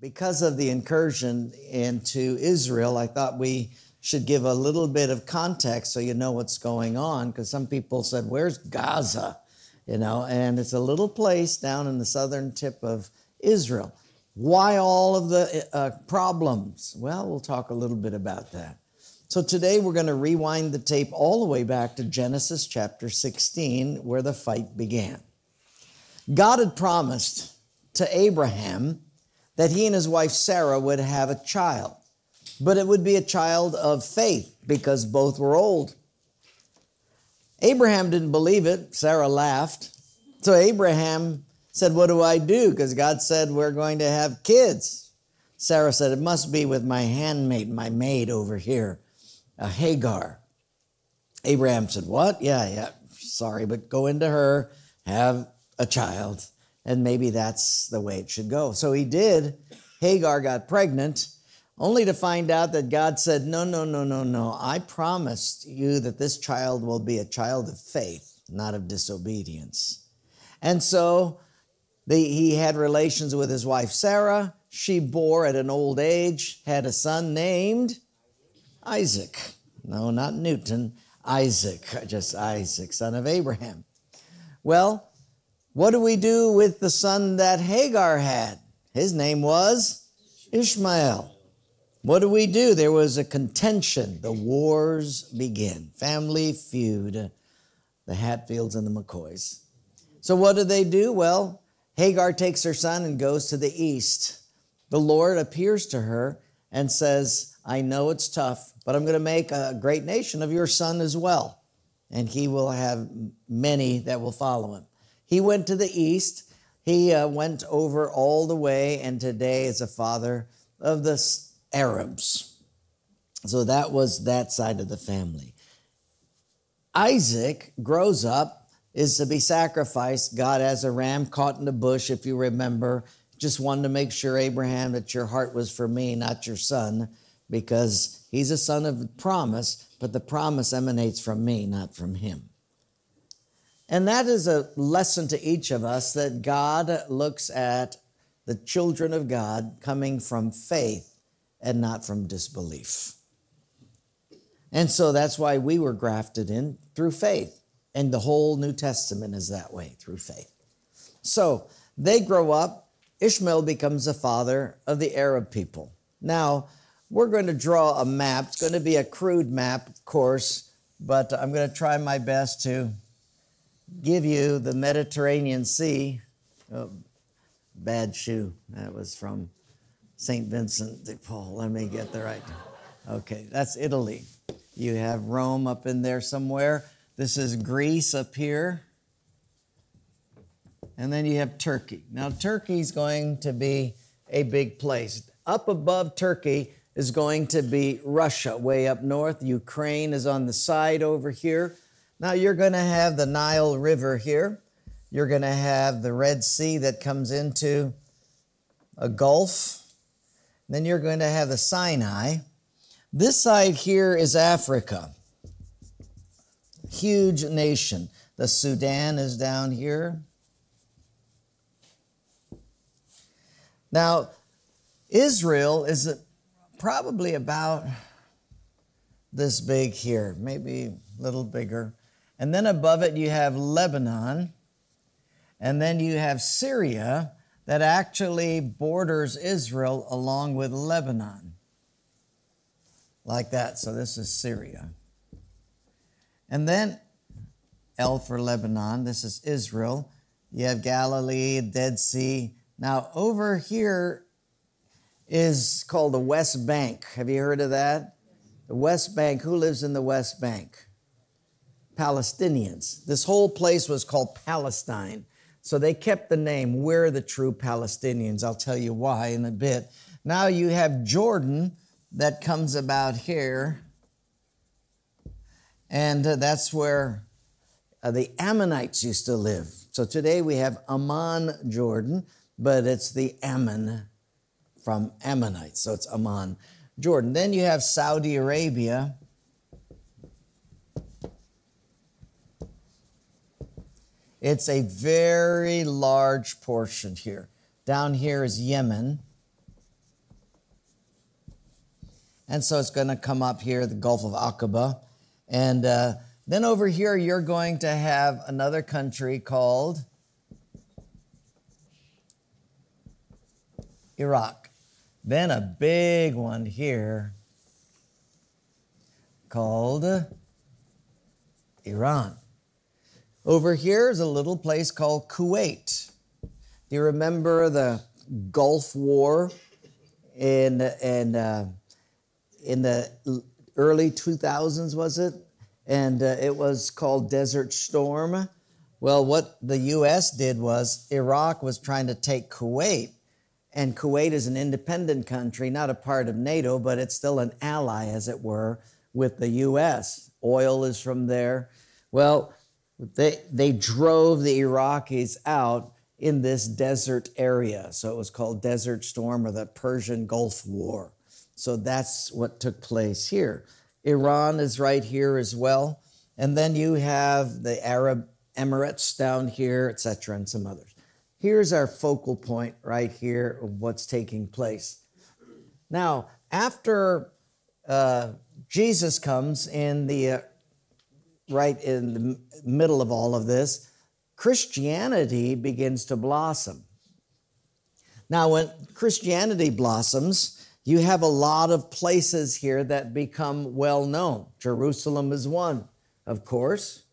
Because of the incursion into Israel, I thought we should give a little bit of context so you know what's going on, because some people said, where's Gaza? And it's a little place down in the southern tip of Israel. Why all of the problems? Well, we'll talk a little bit about that. So today we're going to rewind the tape all the way back to Genesis chapter 16, where the fight began. God had promised to Abraham that he and his wife Sarah would have a child, but it would be a child of faith because both were old. Abraham didn't believe it. Sarah laughed. So Abraham said, what do I do? Because God said we're going to have kids. Sarah said, it must be with my handmaid, my maid over here, Hagar. Abraham said, what? Yeah, sorry, but go into her, have a child, and maybe that's the way it should go. So he did. Hagar got pregnant, only to find out that God said, no. I promised you that this child will be a child of faith, not of disobedience. And so he had relations with his wife Sarah. She bore at an old age, had a son named Isaac. No, not Newton. Isaac, just Isaac, son of Abraham. Well, what do we do with the son that Hagar had? His name was Ishmael. What do we do? There was a contention. The wars begin. Family feud. The Hatfields and the McCoys. So what do? Well, Hagar takes her son and goes to the east. The Lord appears to her and says, I know it's tough, but I'm going to make a great nation of your son as well. And he will have many that will follow him. He went to the east. He went over all the way, and today is a father of the Arabs. So that was that side of the family. Isaac grows up, is to be sacrificed. God has a ram caught in the bush, if you remember. Just wanted to make sure, Abraham, that your heart was for me, not your son, because he's a son of promise, but the promise emanates from me, not from him. And that is a lesson to each of us, that God looks at the children of God coming from faith and not from disbelief. And so that's why we were grafted in through faith. And the whole New Testament is that way, through faith. So they grow up. Ishmael becomes the father of the Arab people. Now, we're going to draw a map. It's going to be a crude map, of course, but I'm going to try my best to give you the Mediterranean Sea. Oh, bad shoe. That was from St. Vincent de Paul. Let me get the right. Okay, that's Italy. You have Rome up in there somewhere. This is Greece up here. And then you have Turkey. Now, Turkey's going to be a big place. Up above Turkey is going to be Russia, way up north. Ukraine is on the side over here. Now, you're going to have the Nile River here. You're going to have the Red Sea that comes into a gulf. Then you're going to have the Sinai. This side here is Africa. Huge nation. The Sudan is down here. Now, Israel is probably about this big here, maybe a little bigger. And then above it you have Lebanon. And then you have Syria that actually borders Israel along with Lebanon. Like that. So this is Syria. And then L for Lebanon. This is Israel. You have Galilee, Dead Sea. Now over here is called the West Bank. Have you heard of that? The West Bank. Who lives in the West Bank? Palestinians. This whole place was called Palestine. So they kept the name. We're the true Palestinians. I'll tell you why in a bit. Now you have Jordan that comes about here. And that's where the Ammonites used to live. So today we have Amman, Jordan, but it's the Ammon from Ammonites. So it's Amman, Jordan. Then you have Saudi Arabia. It's a very large portion here. Down here is Yemen. And so it's going to come up here, the Gulf of Aqaba. And then over here, you're going to have another country called Iraq. Then a big one here called Iran. Over here is a little place called Kuwait. Do you remember the Gulf War in the early 2000s, was it? And it was called Desert Storm. Well, what the U.S. did was Iraq was trying to take Kuwait, and Kuwait is an independent country, not a part of NATO, but it's still an ally, as it were, with the U.S. Oil is from there. Well, they drove the Iraqis out in this desert area. So it was called Desert Storm or the Persian Gulf War. So that's what took place here. Iran is right here as well. And then you have the Arab Emirates down here, etc., and some others. Here's our focal point right here of what's taking place. Now, after Jesus comes in the right in the middle of all of this, Christianity begins to blossom. Now, when Christianity blossoms, you have a lot of places here that become well known. Jerusalem is one, of course.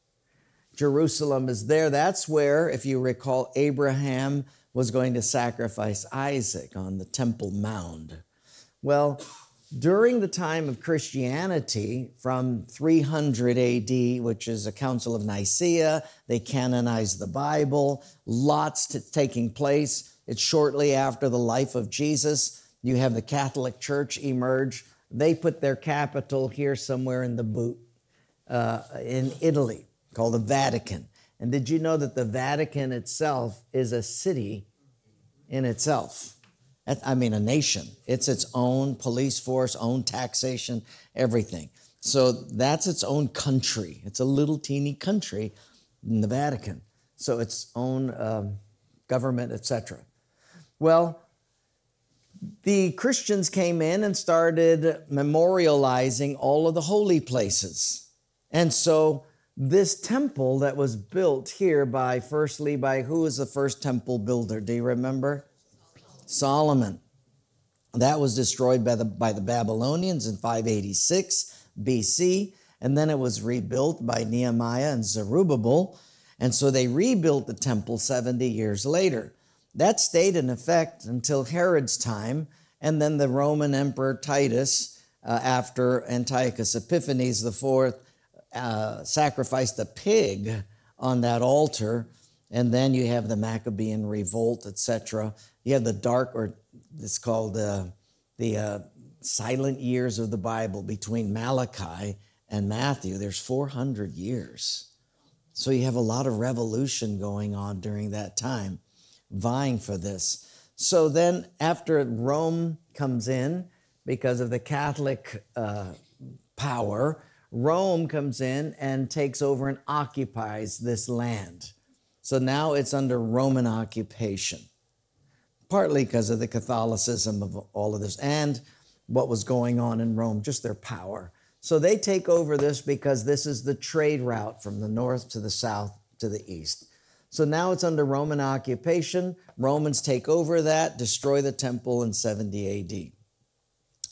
Jerusalem is there. That's where, if you recall, Abraham was going to sacrifice Isaac on the Temple Mound. Well, during the time of Christianity, from 300 AD, which is a Council of Nicaea, they canonized the Bible, lots taking place. It's shortly after the life of Jesus. You have the Catholic Church emerge. They put their capital here somewhere in the boot, in Italy, called the Vatican. And did you know that the Vatican itself is a city in itself? I mean, a nation. It's its own police force, own taxation, everything. So that's its own country. It's a little teeny country in the Vatican. So its own government, etc. Well, the Christians came in and started memorializing all of the holy places. And so this temple that was built here firstly by who was the first temple builder? Do you remember? Solomon. That was destroyed by the Babylonians in 586 BC, and then it was rebuilt by Nehemiah and Zerubbabel, and so they rebuilt the temple 70 years later. That stayed in effect until Herod's time, and then the Roman Emperor Titus, after Antiochus Epiphanes IV, sacrificed a pig on that altar, and then you have the Maccabean revolt, etc. You have the dark, or it's called the silent years of the Bible between Malachi and Matthew. There's 400 years. So you have a lot of revolution going on during that time, vying for this. So then after Rome comes in, because of the Catholic power, Rome comes in and takes over and occupies this land. So now it's under Roman occupation, partly because of the Catholicism of all of this and what was going on in Rome, just their power. So they take over this because this is the trade route from the north to the south to the east. So now it's under Roman occupation. Romans take over that, destroy the temple in 70 AD.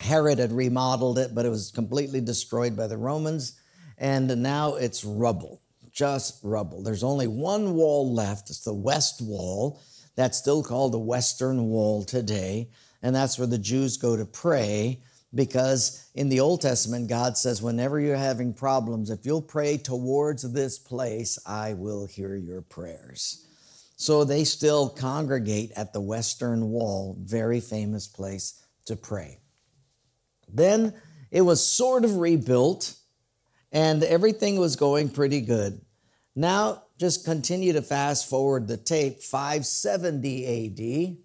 Herod had remodeled it, but it was completely destroyed by the Romans, and now it's rubble, just rubble. There's only one wall left. It's the West Wall. That's still called the Western Wall today, and that's where the Jews go to pray, because in the Old Testament, God says, whenever you're having problems, if you'll pray towards this place, I will hear your prayers. So they still congregate at the Western Wall, very famous place to pray. Then it was sort of rebuilt, and everything was going pretty good. Now, just continue to fast forward the tape, 570 AD.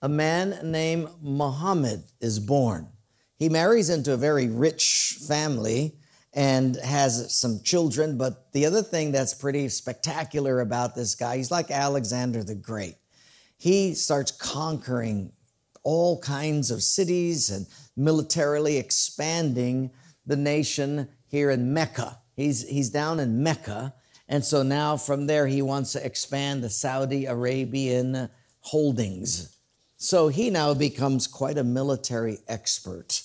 A man named Muhammad is born. He marries into a very rich family and has some children, but the other thing that's pretty spectacular about this guy, he's like Alexander the Great. He starts conquering all kinds of cities and militarily expanding the nation here in Mecca. He's down in Mecca, and so now from there he wants to expand the Saudi Arabian holdings. So he now becomes quite a military expert.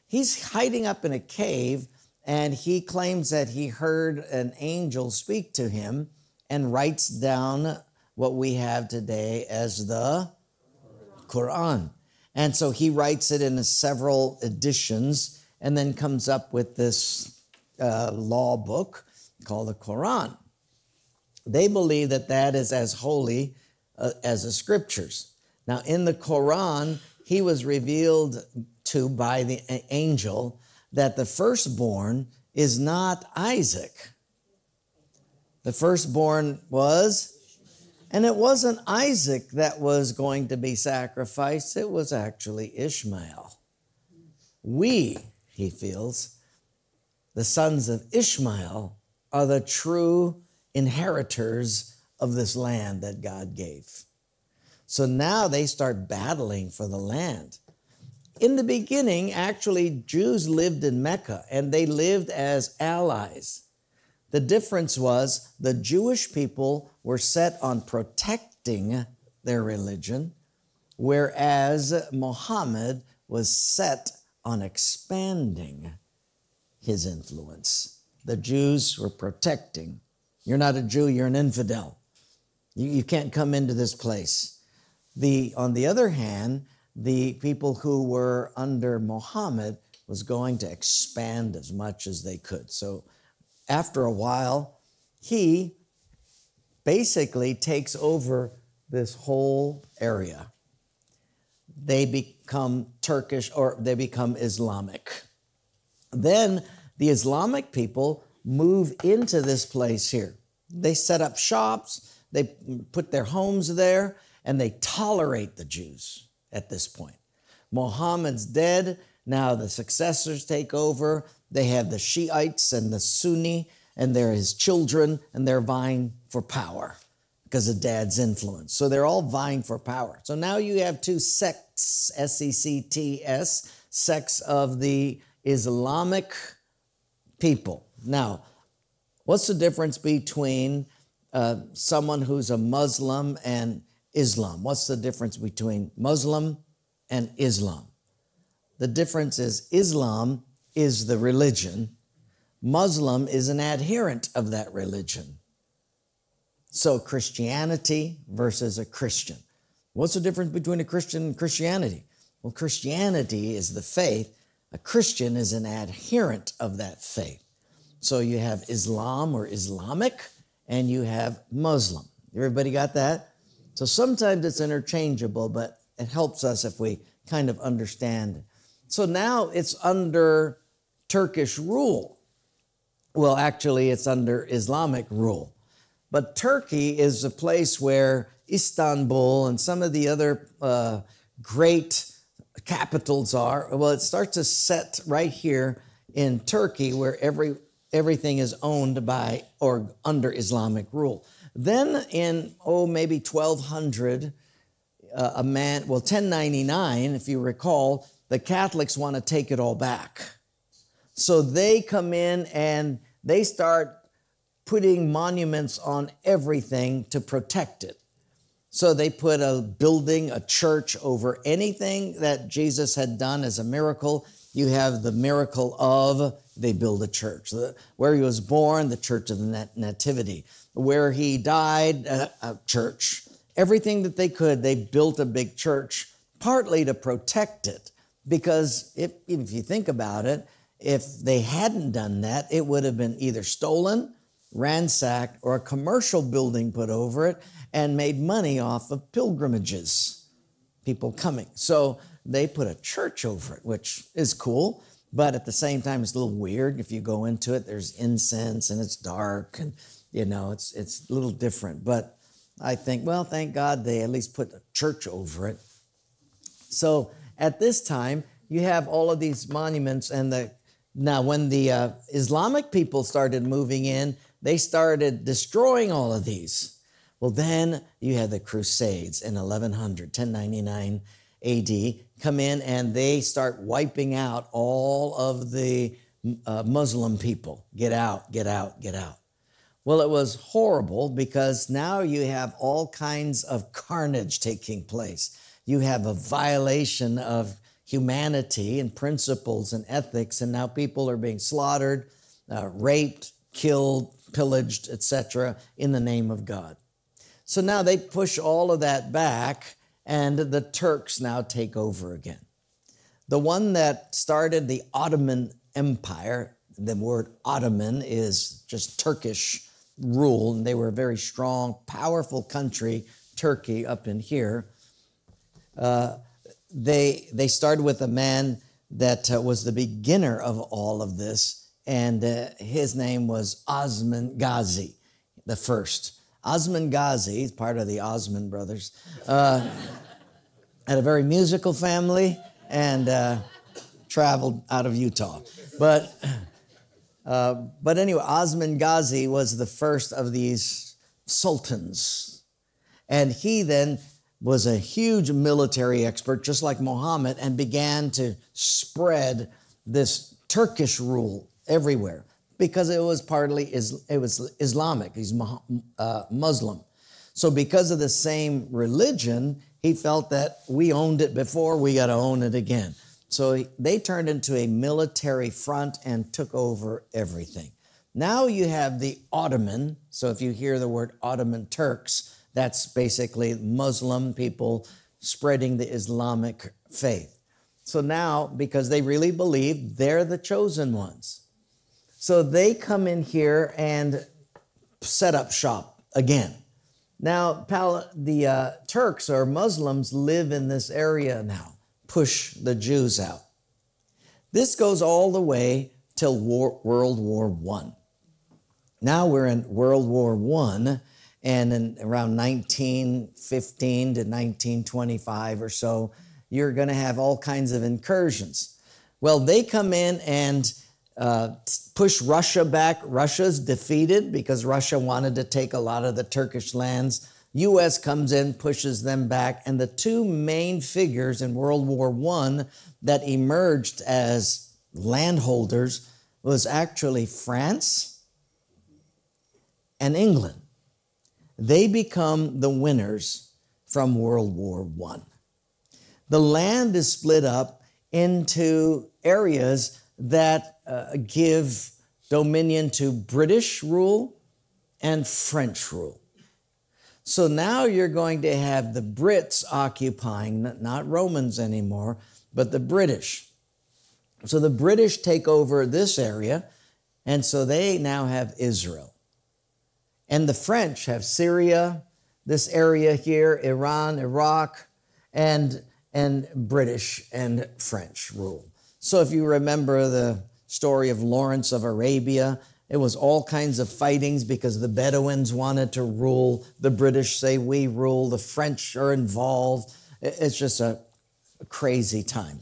He's hiding up in a cave, and he claims that he heard an angel speak to him and writes down what we have today as the Quran. And so he writes it in several editions and then comes up with this law book called the Quran. They believe that that is as holy as the scriptures. Now, in the Quran, he was revealed to by the angel that the firstborn is not Isaac. The firstborn was, and it wasn't Isaac that was going to be sacrificed, it was actually Ishmael. We, he feels, the sons of Ishmael are the true inheritors of this land that God gave. So now they start battling for the land. In the beginning, actually, Jews lived in Mecca, and they lived as allies. The difference was the Jewish people were set on protecting their religion, whereas Muhammad was set on expanding his influence. The Jews were protecting. You're not a Jew, you're an infidel. You can't come into this place. On the other hand, the people who were under Muhammad was going to expand as much as they could. So after a while, he basically takes over this whole area. They become Turkish, or they become Islamic. Then the Islamic people move into this place here. They set up shops, they put their homes there, and they tolerate the Jews at this point. Muhammad's dead. Now the successors take over. They have the Shiites and the Sunni, and they're his children, and they're vying for power because of dad's influence. So they're all vying for power. So now you have two sects, S-E-C-T-S, sects of the Islamic people. Now, what's the difference between someone who's a Muslim and Islam? What's the difference between Muslim and Islam? The difference is Islam is the religion. Muslim is an adherent of that religion. So Christianity versus a Christian. What's the difference between a Christian and Christianity? Well, Christianity is the faith. A Christian is an adherent of that faith. So you have Islam or Islamic, and you have Muslim. Everybody got that? So sometimes it's interchangeable, but it helps us if we kind of understand. So now it's under Turkish rule. Well, actually, it's under Islamic rule. But Turkey is a place where Istanbul and some of the other great capitals are. Well, it starts to set right here in Turkey, where everything is owned by or under Islamic rule. Then in, maybe 1200, 1099, if you recall, the Catholics want to take it all back. So they come in and they start putting monuments on everything to protect it. So they put a building, a church over anything that Jesus had done as a miracle. You have the miracle of, they build a church. Where he was born, the church of the Nativity. Where he died, a church. Everything that they could, they built a big church, partly to protect it. Because if you think about it, if they hadn't done that, it would have been either stolen, ransacked, or a commercial building put over it and made money off of pilgrimages, people coming. So they put a church over it, which is cool, but at the same time, it's a little weird. If you go into it, there's incense and it's dark and, it's a little different. But I think, well, thank God they at least put a church over it. So at this time, you have all of these monuments, and now when the Islamic people started moving in, they started destroying all of these. Well, then you had the Crusades in 1099 AD. come in and they start wiping out all of the Muslim people. Get out, get out, get out. Well, it was horrible because now you have all kinds of carnage taking place. You have a violation of humanity and principles and ethics, and now people are being slaughtered, raped, killed, pillaged, etc., in the name of God. So now they push all of that back, and the Turks now take over again. The one that started the Ottoman Empire, the word Ottoman is just Turkish rule, and they were a very strong, powerful country, Turkey up in here. They started with a man that was the beginner of all of this, and his name was Osman Ghazi, the first. Osman Ghazi, he's part of the Osman brothers, had a very musical family and traveled out of Utah. But anyway, Osman Ghazi was the first of these sultans. And he then was a huge military expert, just like Muhammad, and began to spread this Turkish rule everywhere because it was partly Islamic. He's Muslim. So because of the same religion, he felt that we owned it before, we got to own it again. So they turned into a military front and took over everything. Now you have the Ottoman. So if you hear the word Ottoman Turks, that's basically Muslim people spreading the Islamic faith. So now, because they really believe they're the chosen ones, so they come in here and set up shop again. Now, the Turks or Muslims live in this area now, push the Jews out. This goes all the way till World War I. Now we're in World War I, and in around 1915 to 1925 or so, you're going to have all kinds of incursions. Well, they come in and push Russia back. Russia's defeated because Russia wanted to take a lot of the Turkish lands. U.S. comes in, pushes them back, and the two main figures in World War I that emerged as landholders was actually France and England. They become the winners from World War I. The land is split up into areas that give dominion to British rule and French rule. So now you're going to have the Brits occupying, not Romans anymore, but the British. So the British take over this area, and so they now have Israel. And the French have Syria, this area here, Iran, Iraq, and British and French rule. So if you remember the story of Lawrence of Arabia, it was all kinds of fightings because the Bedouins wanted to rule. The British say we rule. The French are involved. It's just a crazy time.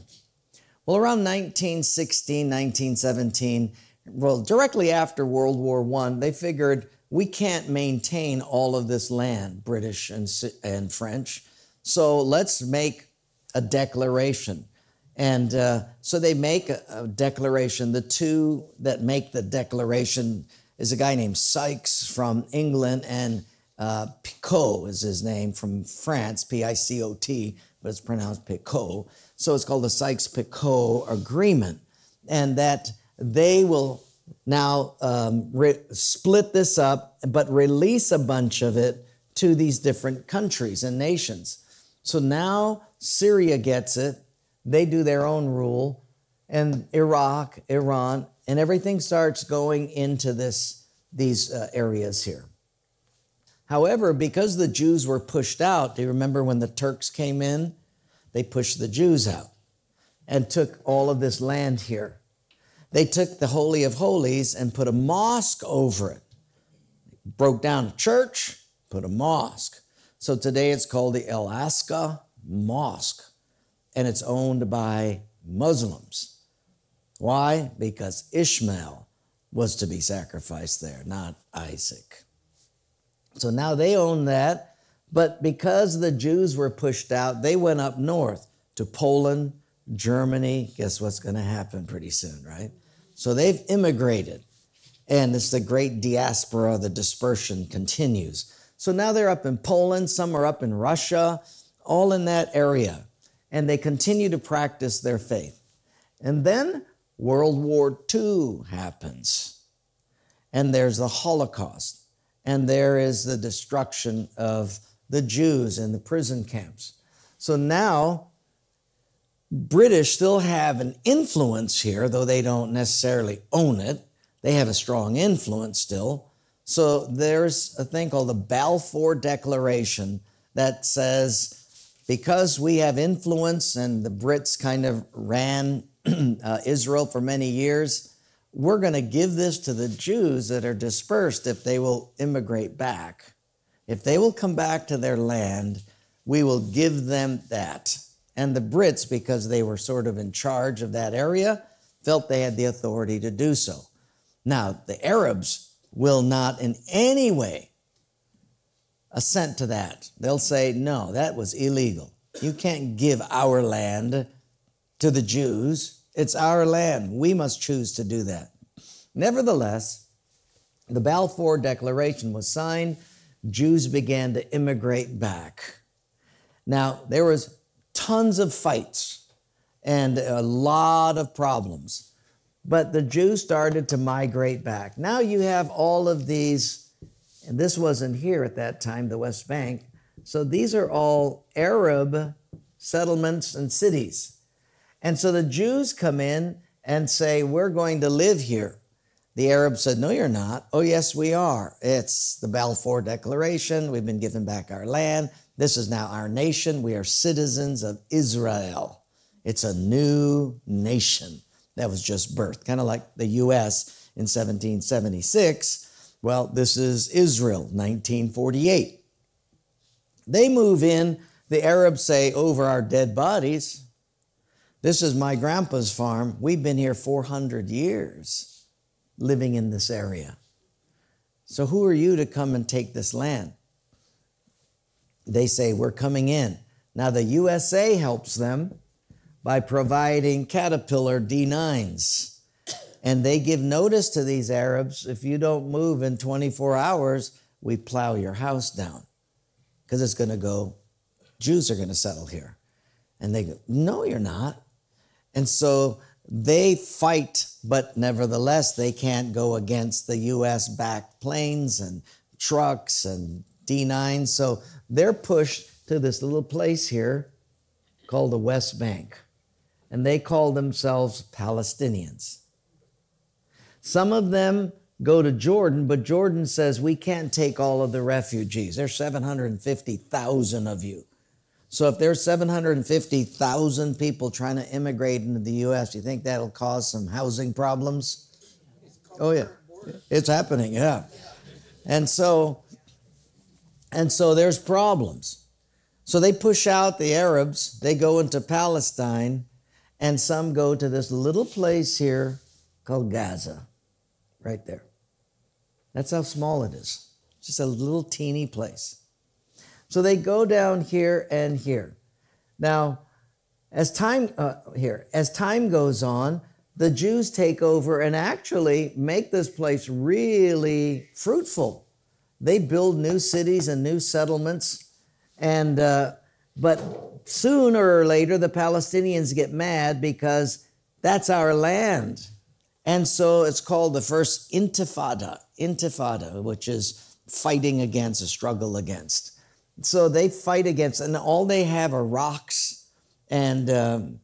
Well, around 1916, 1917, well, directly after World War I, they figured we can't maintain all of this land, British and French, so let's make a declaration. And so they make a declaration. The two that make the declaration is a guy named Sykes from England, and Picot is his name, from France, P-I-C-O-T, but it's pronounced Picot. So it's called the Sykes-Picot Agreement, and that they will now split this up, but release a bunch of it to these different countries and nations. So now Syria gets it. They do their own rule, and Iraq, Iran, and everything starts going into these areas here. However, because the Jews were pushed out, do you remember when the Turks came in? They pushed the Jews out and took all of this land here. They took the Holy of Holies and put a mosque over it. Broke down a church, put a mosque. So today it's called the El Aqsa Mosque, and it's owned by Muslims. Why? Because Ishmael was to be sacrificed there, not Isaac. So now they own that, but because the Jews were pushed out, they went up north to Poland, Germany. Guess what's going to happen pretty soon, right? So they've immigrated. And it's the great diaspora, the dispersion continues. So now they're up in Poland, some are up in Russia, all in that area. And they continue to practice their faith. And then World War II happens. And there's the Holocaust. And there is the destruction of the Jews in the prison camps. So now, British still have an influence here, though they don't necessarily own it. They have a strong influence still. So there's a thing called the Balfour Declaration that says, because we have influence and the Brits kind of ran Israel for many years, we're going to give this to the Jews that are dispersed if they will immigrate back. If they will come back to their land, we will give them that. And the Brits, because they were sort of in charge of that area, felt they had the authority to do so. Now, the Arabs will not in any way assent to that. They'll say, no, that was illegal. You can't give our land to the Jews. It's our land. We must choose to do that. Nevertheless, the Balfour Declaration was signed. Jews began to immigrate back. Now, there was tons of fights and a lot of problems, but the Jews started to migrate back. Now you have all of these, and this wasn't here at that time, the West Bank. So these are all Arab settlements and cities. And so the Jews come in and say, we're going to live here. The Arabs said, no, you're not. Oh, yes, we are. It's the Balfour Declaration. We've been given back our land. This is now our nation. We are citizens of Israel. It's a new nation that was just birthed, kind of like the U.S. in 1776. Well, this is Israel, 1948. They move in. The Arabs say, over our dead bodies. This is my grandpa's farm. We've been here 400 years living in this area. So who are you to come and take this land? They say, we're coming in. Now the USA helps them by providing Caterpillar D9s. And they give notice to these Arabs, if you don't move in 24 hours, we plow your house down. Because it's going to go, Jews are going to settle here. And they go, no, you're not. And so they fight, but nevertheless, they can't go against the U.S.-backed planes and trucks and D9s. So they're pushed to this little place here called the West Bank. And they call themselves Palestinians. Some of them go to Jordan, but Jordan says, we can't take all of the refugees. There's 750,000 of you. So if there's 750,000 people trying to immigrate into the U.S., do you think that'll cause some housing problems? Oh, yeah. It's happening, yeah. And so there's problems. So they push out the Arabs. They go into Palestine, and some go to this little place here called Gaza, right there. That's how small it is. Just a little teeny place. So they go down here and here. Now, as time goes on, the Jews take over and actually make this place really fruitful. They build new cities and new settlements, and but sooner or later the Palestinians get mad because that's our land. And so it's called the first intifada, which is fighting against, a struggle against. So they fight against, and all they have are rocks and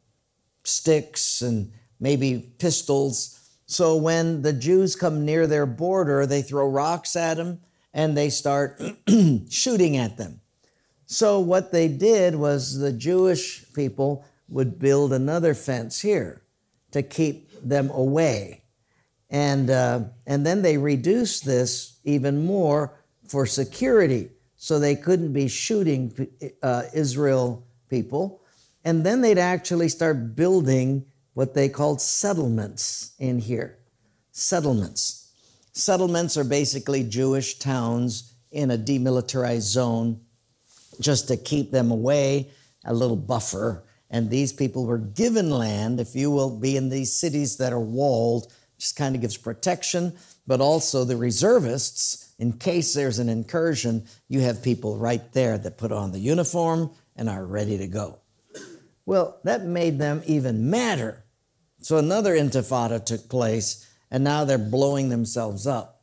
sticks and maybe pistols. So when the Jews come near their border, they throw rocks at them and they start shooting at them. So what they did was the Jewish people would build another fence here to keep them away. And then they reduced this even more for security, so they couldn't be shooting Israel people. And then they'd actually start building what they called settlements in here. Settlements. Settlements are basically Jewish towns in a demilitarized zone just to keep them away, a little buffer. And these people were given land, if you will, be in these cities that are walled, just kind of gives protection, but also the reservists, in case there's an incursion, you have people right there that put on the uniform and are ready to go. Well, that made them even madder. So another intifada took place, and now they're blowing themselves up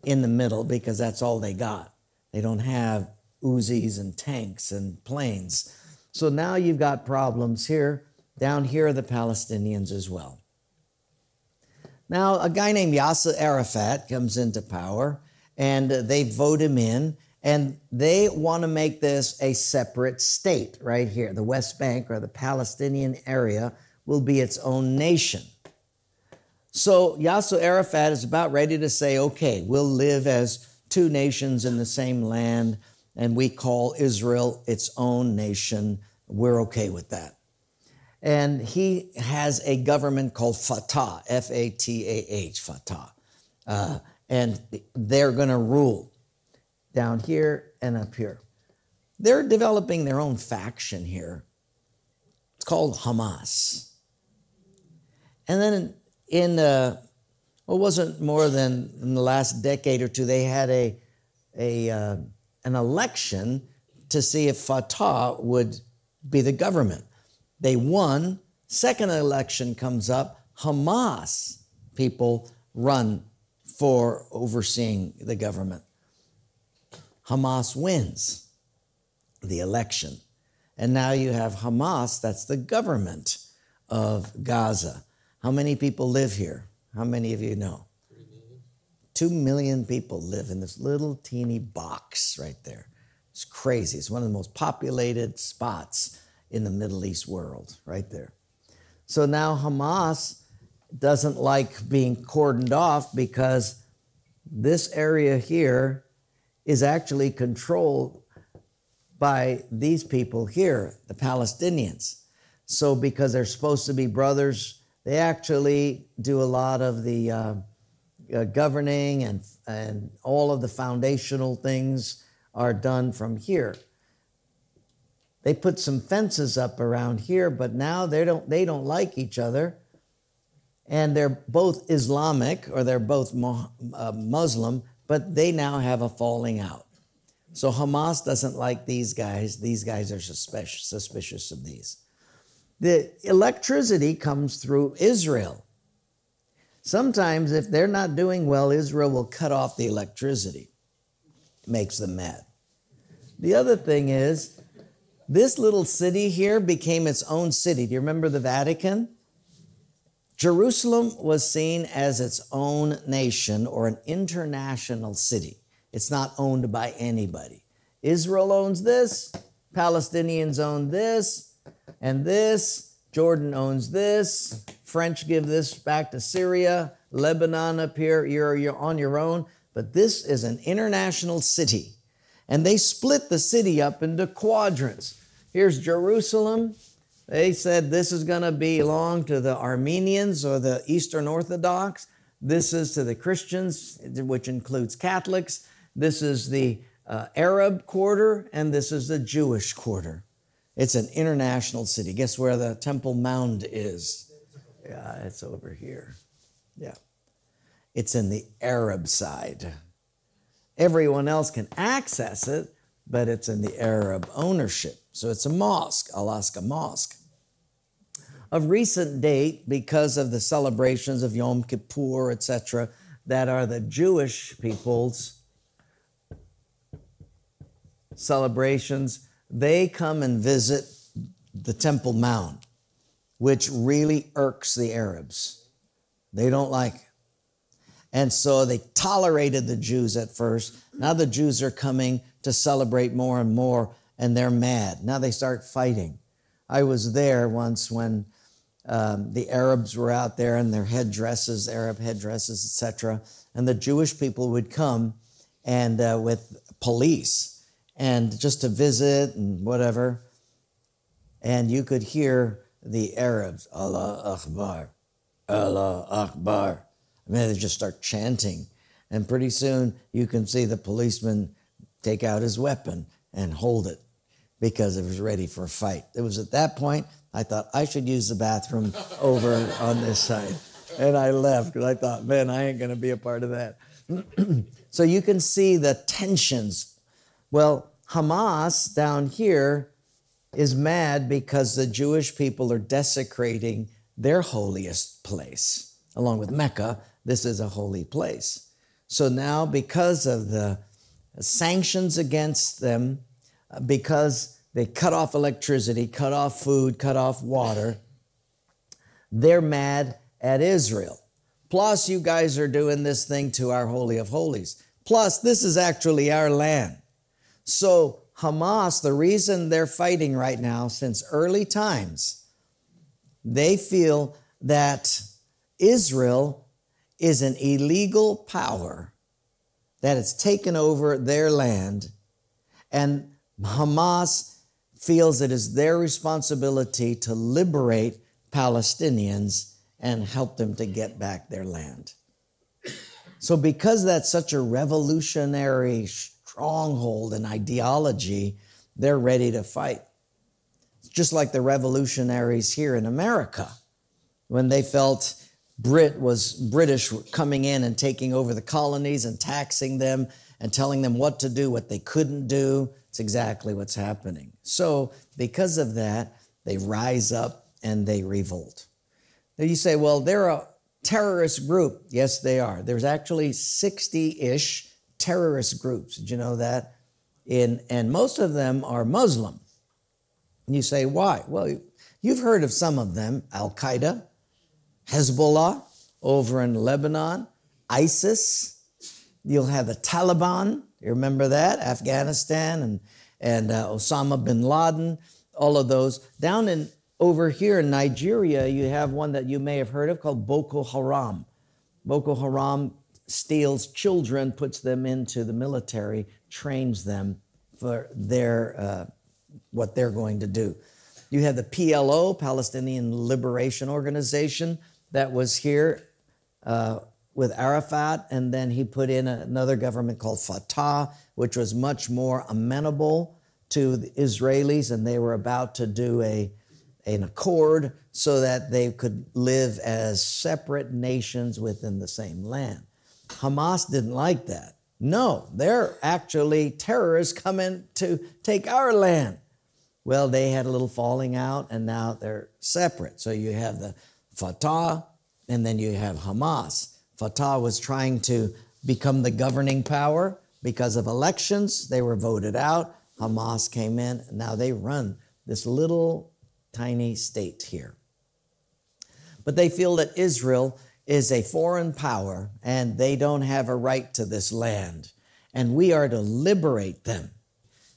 in the middle because that's all they got. They don't have Uzis and tanks and planes. So now you've got problems here. Down here are the Palestinians as well. Now, a guy named Yasser Arafat comes into power, and they vote him in, and they want to make this a separate state right here. The West Bank, or the Palestinian area, will be its own nation. So Yasser Arafat is about ready to say, okay, we'll live as two nations in the same land, and we call Israel its own nation. We're okay with that. And he has a government called Fatah, F-A-T-A-H, Fatah. And they're going to rule down here and up here. They're developing their own faction here. It's called Hamas. And then it wasn't more than in the last decade or two, they had an election to see if Fatah would be the government. They won. Second election comes up. Hamas people run for overseeing the government. Hamas wins the election. And now you have Hamas, that's the government of Gaza. How many people live here? How many of you know? 3 million. 2 million people live in this little teeny box right there. It's crazy. It's one of the most populated spots in the Middle East world, right there. So now Hamas doesn't like being cordoned off because this area here is actually controlled by these people here, the Palestinians. So because they're supposed to be brothers, they actually do a lot of the governing and all of the foundational things are done from here. They put some fences up around here, but now they don't like each other. And they're both Islamic, or they're both Muslim, but they now have a falling out. So Hamas doesn't like these guys. These guys are suspicious of these. The electricity comes through Israel. Sometimes if they're not doing well, Israel will cut off the electricity. It makes them mad. The other thing is, this little city here became its own city. Do you remember the Vatican? Jerusalem was seen as its own nation or an international city. It's not owned by anybody. Israel owns this, Palestinians own this, and this, Jordan owns this, French give this back to Syria, Lebanon up here, you're on your own, but this is an international city. And they split the city up into quadrants. Here's Jerusalem. They said this is going to belong to the Armenians or the Eastern Orthodox. This is to the Christians, which includes Catholics. This is the Arab quarter, and this is the Jewish quarter. It's an international city. Guess where the Temple Mount is? Yeah, it's over here. Yeah. It's in the Arab side. Everyone else can access it, but it's in the Arab ownership. So it's a mosque, Al-Aqsa Mosque. Of recent date, because of the celebrations of Yom Kippur, etc., that are the Jewish people's celebrations, they come and visit the Temple Mount, which really irks the Arabs. They don't like it. And so they tolerated the Jews at first. Now the Jews are coming to celebrate more and more, and they're mad. Now they start fighting. I was there once when the Arabs were out there in their headdresses, Arab headdresses, etc., and the Jewish people would come and with police and just to visit and whatever. And you could hear the Arabs, Allah Akbar, Allah Akbar. I mean, they just start chanting. And pretty soon you can see the policeman take out his weapon and hold it. because it was ready for a fight. It was at that point I thought I should use the bathroom over on this side. And I left because I thought, man, I ain't going to be a part of that. So you can see the tensions. Well, Hamas down here is mad because the Jewish people are desecrating their holiest place. Along with Mecca, this is a holy place. So now because of the sanctions against them, because they cut off electricity, cut off food, cut off water, they're mad at Israel. Plus, you guys are doing this thing to our Holy of Holies. Plus, this is actually our land. So Hamas, the reason they're fighting right now since early times, they feel that Israel is an illegal power, that it's taken over their land, and Hamas feels it is their responsibility to liberate Palestinians and help them to get back their land. So because that's such a revolutionary stronghold and ideology, they're ready to fight. It's just like the revolutionaries here in America, when they felt British coming in and taking over the colonies and taxing them and telling them what to do, what they couldn't do. It's exactly what's happening. So because of that, they rise up and they revolt. Now you say, well, they're a terrorist group. Yes, they are. There's actually 60-ish terrorist groups. Did you know that? And most of them are Muslim. And you say, why? Well, you've heard of some of them. Al-Qaeda, Hezbollah over in Lebanon, ISIS. You'll have the Taliban. You remember that? Afghanistan and Osama bin Laden, all of those. Down over here in Nigeria, you have one that you may have heard of called Boko Haram. Boko Haram steals children, puts them into the military, trains them for their what they're going to do. You have the PLO, Palestinian Liberation Organization, that was here with Arafat, and then he put in another government called Fatah, which was much more amenable to the Israelis, and they were about to do an accord so that they could live as separate nations within the same land. Hamas didn't like that. No, they're actually terrorists coming to take our land. Well, they had a little falling out, and now they're separate. So you have the Fatah, and then you have Hamas. Fatah was trying to become the governing power because of elections. They were voted out. Hamas came in, and now they run this little tiny state here. But they feel that Israel is a foreign power, and they don't have a right to this land, and we are to liberate them.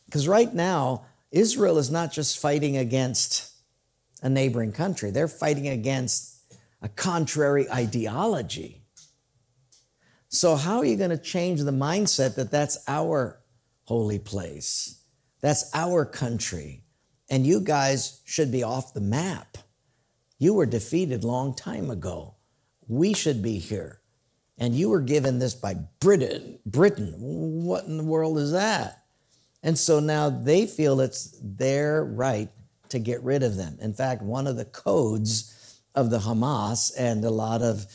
Because right now, Israel is not just fighting against a neighboring country. They're fighting against a contrary ideology. So how are you going to change the mindset that that's our holy place? That's our country. And you guys should be off the map. You were defeated a long time ago. We should be here. And you were given this by Britain. What in the world is that? And so now they feel it's their right to get rid of them. In fact, one of the codes of the Hamas and a lot of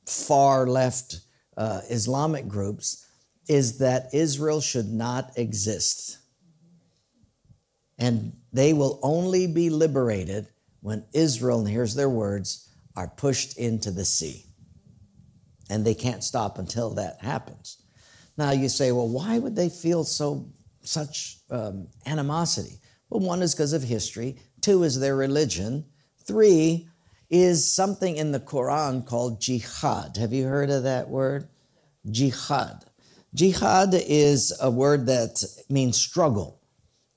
far left Islamic groups is that Israel should not exist. And they will only be liberated when Israel, and here's their words, are pushed into the sea. And they can't stop until that happens. Now you say, well, why would they feel such animosity? Well, one is because of history. Two is their religion. Three is something in the Quran called jihad. Have you heard of that word? Jihad. Jihad is a word that means struggle.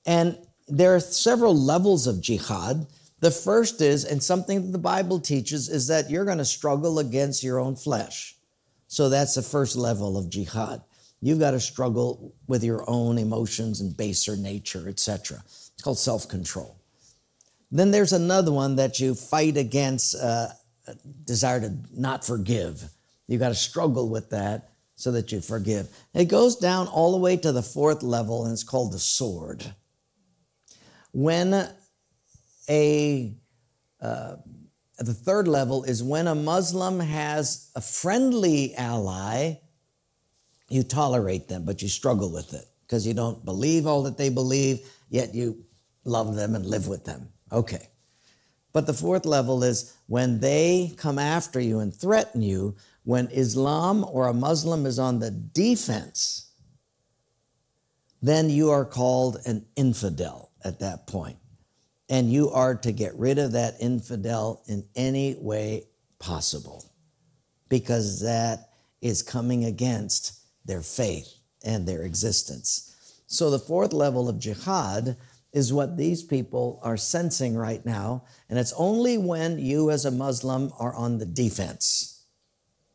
And there are several levels of jihad. The first is, and something that the Bible teaches, is that you're going to struggle against your own flesh. So that's the first level of jihad. You've got to struggle with your own emotions and baser nature, etc. It's called self-control. Then there's another one that you fight against desire to not forgive. You've got to struggle with that so that you forgive. It goes down all the way to the fourth level, and it's called the sword. When the third level is when a Muslim has a friendly ally, you tolerate them, but you struggle with it because you don't believe all that they believe, yet you love them and live with them. Okay. But the fourth level is when they come after you and threaten you, when Islam or a Muslim is on the defense, then you are called an infidel at that point. And you are to get rid of that infidel in any way possible, because that is coming against their faith and their existence. So the fourth level of jihad is what these people are sensing right now, and it's only when you as a Muslim are on the defense.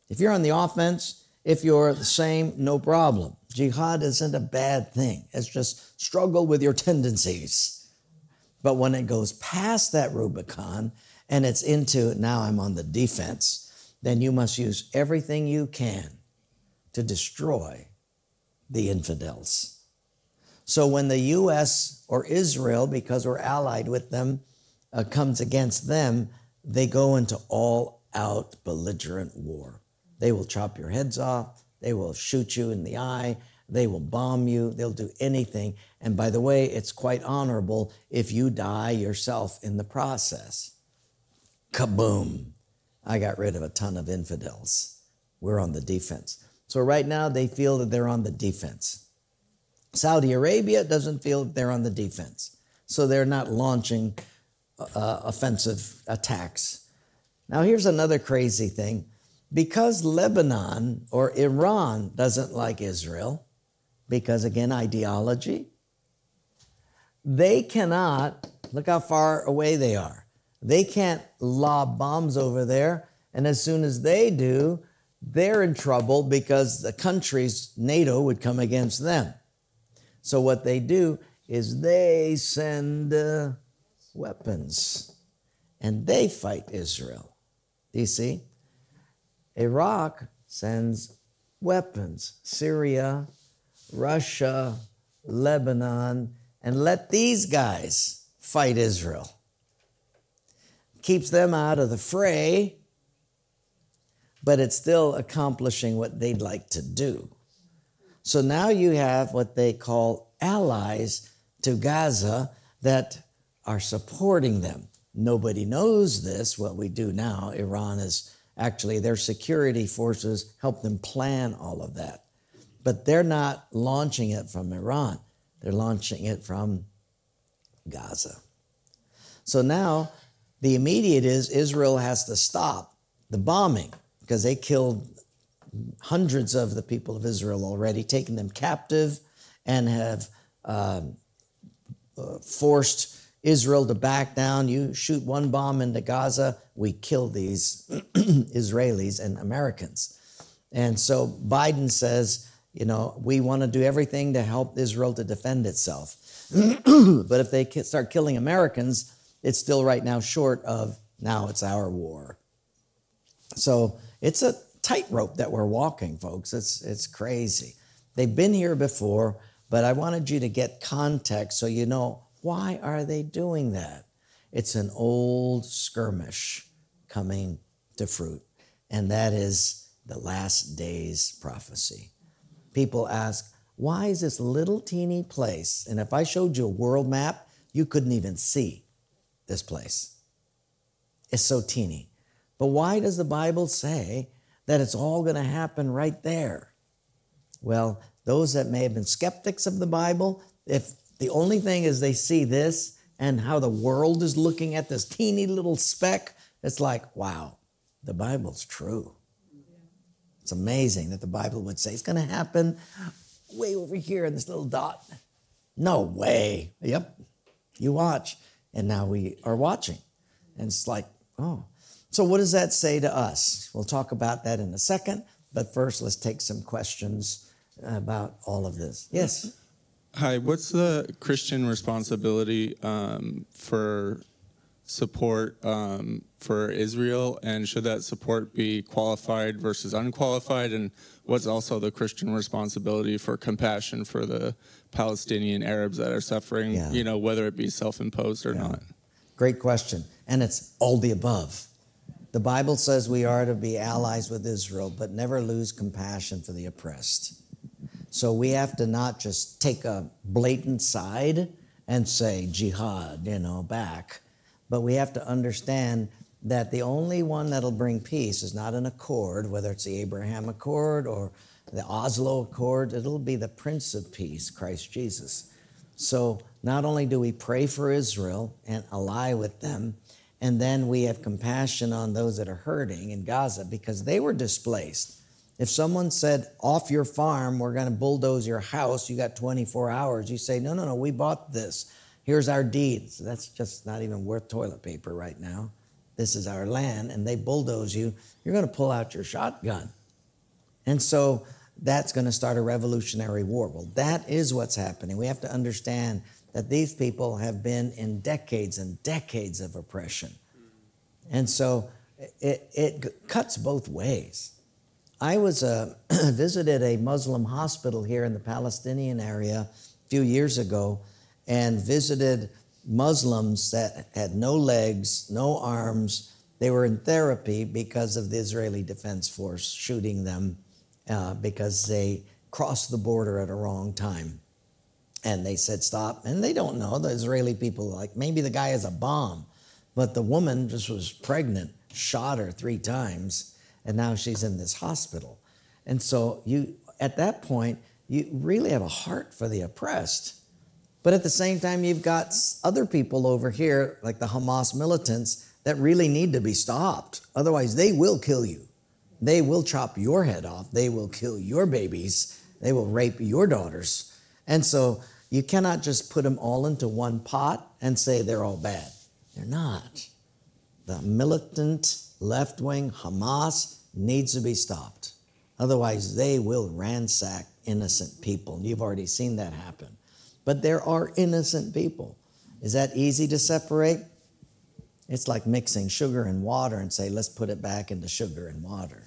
If you're on the offense, if you're the same, no problem. Jihad isn't a bad thing. It's just struggle with your tendencies. But when it goes past that Rubicon and it's into now I'm on the defense, then you must use everything you can to destroy the infidels. So when the U.S. or Israel, because we're allied with them, comes against them, they go into all-out belligerent war. They will chop your heads off. They will shoot you in the eye. They will bomb you. They'll do anything. And by the way, it's quite honorable if you die yourself in the process. Kaboom. I got rid of a ton of infidels. We're on the defense. So right now they feel that they're on the defense. Saudi Arabia doesn't feel that they're on the defense. So they're not launching offensive attacks. Now here's another crazy thing. Because Lebanon or Iran doesn't like Israel, because again, ideology, they cannot, look how far away they are. They can't lob bombs over there. And as soon as they do, they're in trouble because the countries, NATO, would come against them. So what they do is they send weapons and they fight Israel. Do you see? Iraq sends weapons, Syria, Russia, Lebanon, and let these guys fight Israel. Keeps them out of the fray, but it's still accomplishing what they'd like to do. So now you have what they call allies to Gaza that are supporting them. Nobody knows this, what we do now. Iran is actually, their security forces help them plan all of that. But they're not launching it from Iran. They're launching it from Gaza. So now the immediate is Israel has to stop the bombing because they killed hundreds of the people of Israel already, taken them captive, and have forced Israel to back down. You shoot one bomb into Gaza, we kill these Israelis and Americans. And so Biden says, you know, we want to do everything to help Israel to defend itself. But if they start killing Americans, it's still right now short of, now it's our war. So it's a tightrope that we're walking, folks. It's crazy. They've been here before, but I wanted you to get context so you know, why are they doing that? It's an old skirmish coming to fruit, and that is the last days prophecy. People ask, why is this little teeny place? And if I showed you a world map, you couldn't even see this place. It's so teeny. But why does the Bible say that it's all going to happen right there? Well, those that may have been skeptics of the Bible, if the only thing is they see this and how the world is looking at this teeny little speck, it's like, wow, the Bible's true. It's amazing that the Bible would say it's going to happen way over here in this little dot. No way. Yep, you watch. And now we are watching. And it's like, oh. So what does that say to us? We'll talk about that in a second. But first, let's take some questions about all of this. Yes? Hi, what's the Christian responsibility for support for Israel, and should that support be qualified versus unqualified? And what's also the Christian responsibility for compassion for the Palestinian Arabs that are suffering, whether it be self-imposed or not? Great question. And it's all the above. The Bible says we are to be allies with Israel, but never lose compassion for the oppressed. So we have to not just take a blatant side and say jihad, back. But we have to understand that the only one that'll bring peace is not an accord, whether it's the Abraham Accord or the Oslo Accord. It'll be the Prince of Peace, Christ Jesus. So not only do we pray for Israel and ally with them, and then we have compassion on those that are hurting in Gaza because they were displaced. If someone said, off your farm, we're going to bulldoze your house, you got 24 hours, you say, no, we bought this. Here's our deed. So that's just not even worth toilet paper right now. This is our land, and they bulldoze you. You're going to pull out your shotgun. And so that's going to start a revolutionary war. Well, that is what's happening. We have to understand that these people have been in decades and decades of oppression. And so it cuts both ways. I was visited a Muslim hospital here in the Palestinian area a few years ago and visited Muslims that had no legs, no arms. They were in therapy because of the Israeli Defense Force shooting them because they crossed the border at a wrong time. And they said, stop. And they don't know. The Israeli people, like, maybe the guy has a bomb. But the woman just was pregnant, shot her 3 times, and now she's in this hospital. And so at that point, you really have a heart for the oppressed. But at the same time, you've got other people over here, like the Hamas militants, that really need to be stopped. Otherwise, they will kill you. They will chop your head off. They will kill your babies. They will rape your daughters. And so you cannot just put them all into one pot and say they're all bad. They're not. The militant left-wing Hamas needs to be stopped. Otherwise, they will ransack innocent people. You've already seen that happen. But there are innocent people. Is that easy to separate? It's like mixing sugar and water and say, let's put it back into sugar and water.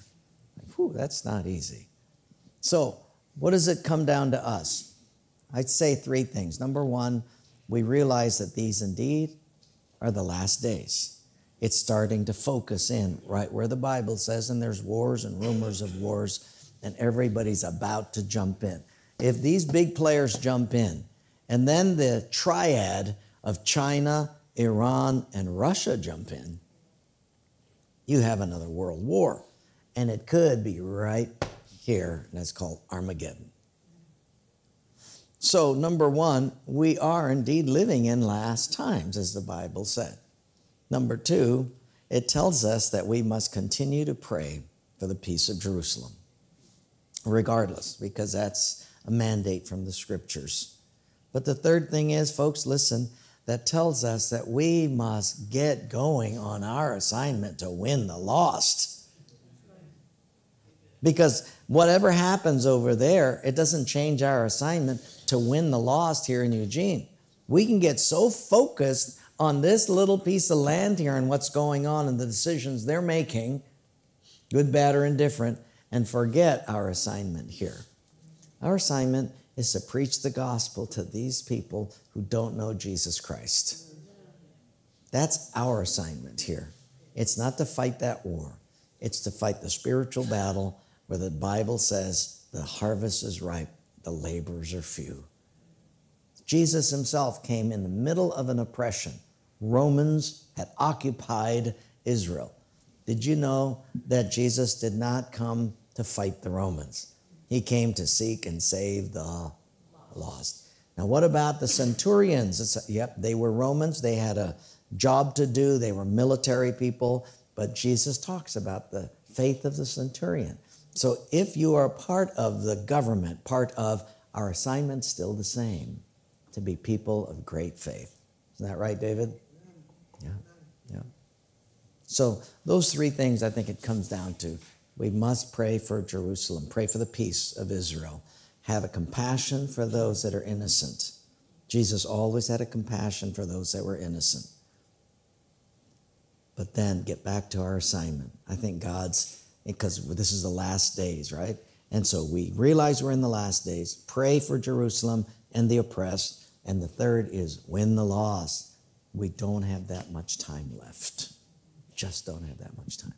Like, whew, that's not easy. So what does it come down to us? I'd say 3 things. Number 1, we realize that these indeed are the last days. It's starting to focus in right where the Bible says, and there's wars and rumors of wars, and everybody's about to jump in. If these big players jump in, and then the triad of China, Iran, and Russia jump in, you have another world war. And it could be right here, and it's called Armageddon. So, number 1, we are indeed living in last times, as the Bible said. Number 2, it tells us that we must continue to pray for the peace of Jerusalem, regardless, because that's a mandate from the Scriptures. But the third thing is, folks, listen, that tells us that we must get going on our assignment to win the lost. Because whatever happens over there, it doesn't change our assignment to win the lost here in Eugene. We can get so focused on this little piece of land here and what's going on and the decisions they're making, good, bad, or indifferent, and forget our assignment here. Our assignment is to preach the gospel to these people who don't know Jesus Christ. That's our assignment here. It's not to fight that war. It's to fight the spiritual battle where the Bible says the harvest is ripe, the laborers are few. Jesus himself came in the middle of an oppression. Romans had occupied Israel. Did you know that Jesus did not come to fight the Romans? He came to seek and save the lost. Now, what about the centurions? Yep, they were Romans. They had a job to do. They were military people. But Jesus talks about the faith of the centurion. So if you are part of the government, part of our assignment, still the same, to be people of great faith. Isn't that right, David? Yeah. So those 3 things I think it comes down to. We must pray for Jerusalem, pray for the peace of Israel, have a compassion for those that are innocent. Jesus always had a compassion for those that were innocent. but then get back to our assignment. I think because this is the last days, right? And so we realize we're in the last days. Pray for Jerusalem and the oppressed. And the third is win the lost. We don't have that much time left. Just don't have that much time.